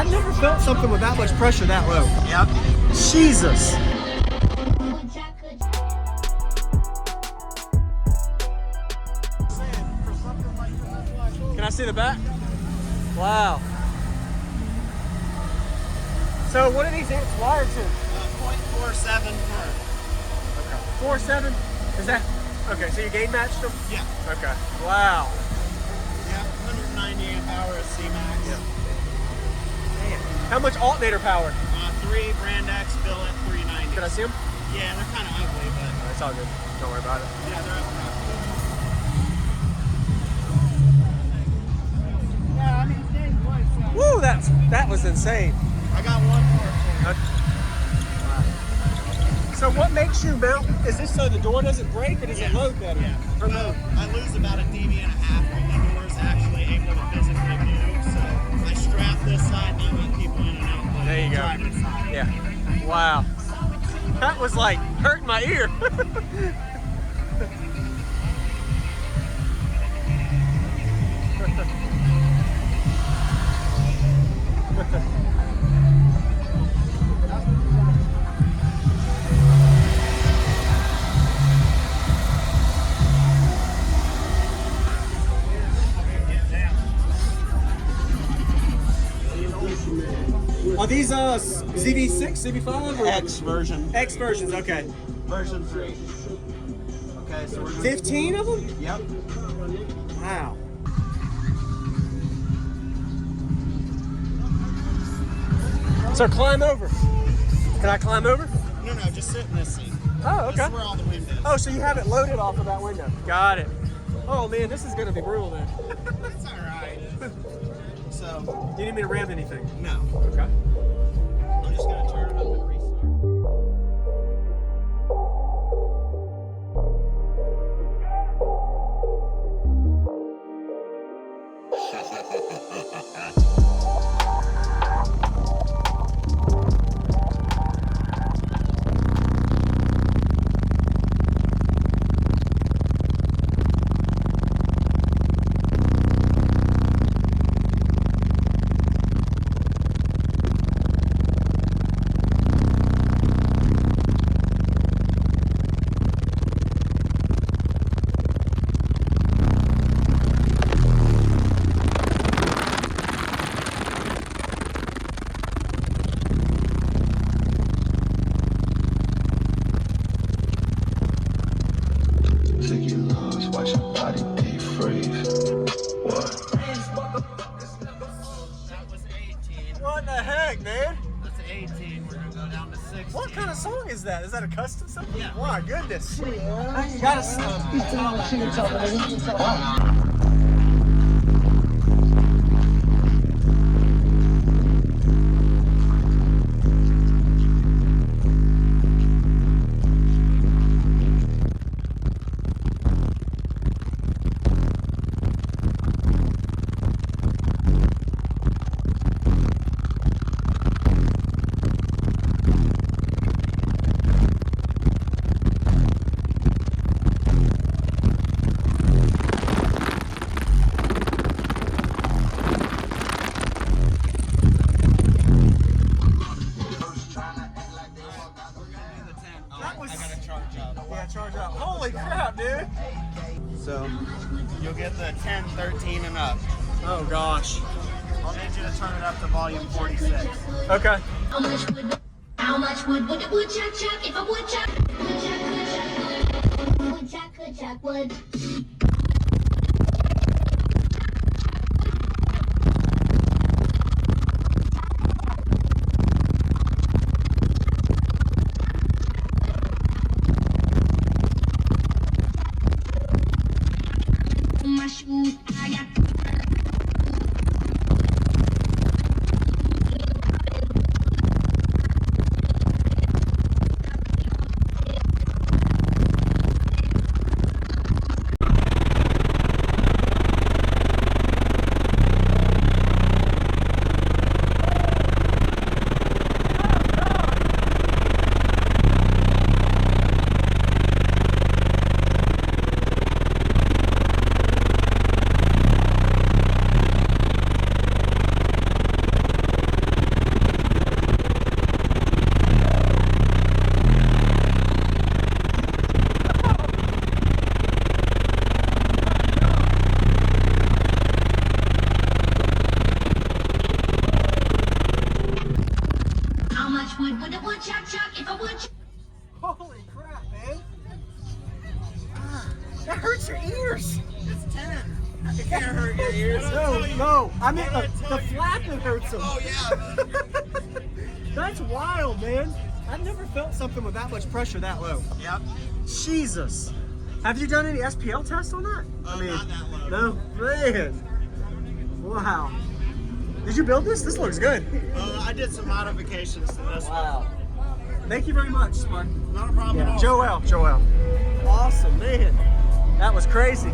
I've never felt something with that much pressure that low. Yep. Jesus. Can I see the back? Wow. So what are these amps wired to? 0.47 current. Okay. 4.7? Is that? Okay, so you gain matched them? Yeah. Okay. Wow. Yep, 190 amp hour is C-Max. Yeah. Man. How much alternator power? 3 brand X billet 390. Can I see them? Yeah, they're kind of ugly, but It's all good. Don't worry about it. yeah, they're up front. Yeah, I mean, dang, what? Woo, that was insane. I got one more. So what makes you mount? Is this so the door doesn't break, or does it load better? Yeah. Or load? I lose about a dB and a half when the door's actually able to physically move. So I strap this side and I let people in and out. There you go. Driver's side. Yeah. Wow. That was like hurting my ear. Are these ZV6, ZV5, or X version. X versions? Okay. Version 3. Okay, so we're gonna 15 of them? Yep. Wow. So climb over. Can I climb over? No, just sit in this seat. Oh, This okay. is where all the wind is. Oh, so you have it loaded off of that window. Got it. Oh man, this is gonna be brutal then. That's alright. So, Do you need me to ram anything? no. Okay. I'm just gonna turn it up and restart. Watch your body defreeze. What? That was 18. What the heck, man? That's 18. We're gonna go down to 16. What kind of song is that? Is that a custom song? Yeah. My goodness. You gotta charge up. Holy crap, dude. So, you'll get the 10, 13, and up. Oh gosh. I'll need you to turn it up to volume 46. Okay. How much wood would chuck if a woodchuck could chuck wood? My shoes, I got. chuck chuck, if I would. Holy crap, man. That hurts your ears. It's 10. It can't hurt your ears. No, I mean the flapping hurts them. Oh, yeah. That's wild, man. I've never felt something with that much pressure that low. Yep. Jesus. Have you done any SPL tests on that? Not that low. No, man. Wow. Did you build this? This looks good. I did some modifications to this one. Wow. Thank you very much, Smart. Not a problem at all. Joel. Awesome, man. That was crazy.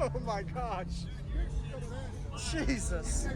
Oh my gosh. Jesus.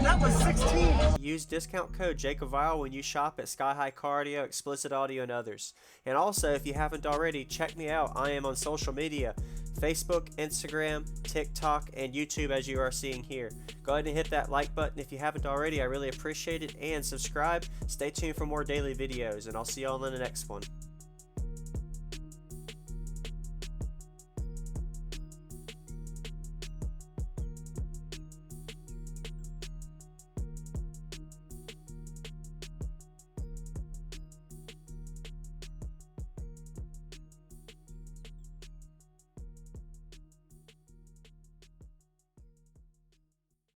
That was 16. Use discount code JacobViral when you shop at Sky High Cardio, Explicit Audio, and others. And also, if you haven't already, check me out. I am on social media, Facebook, Instagram, TikTok, and YouTube, as you are seeing here. Go ahead and hit that like button if you haven't already. I really appreciate it. And subscribe. Stay tuned for more daily videos, and I'll see you all in the next one.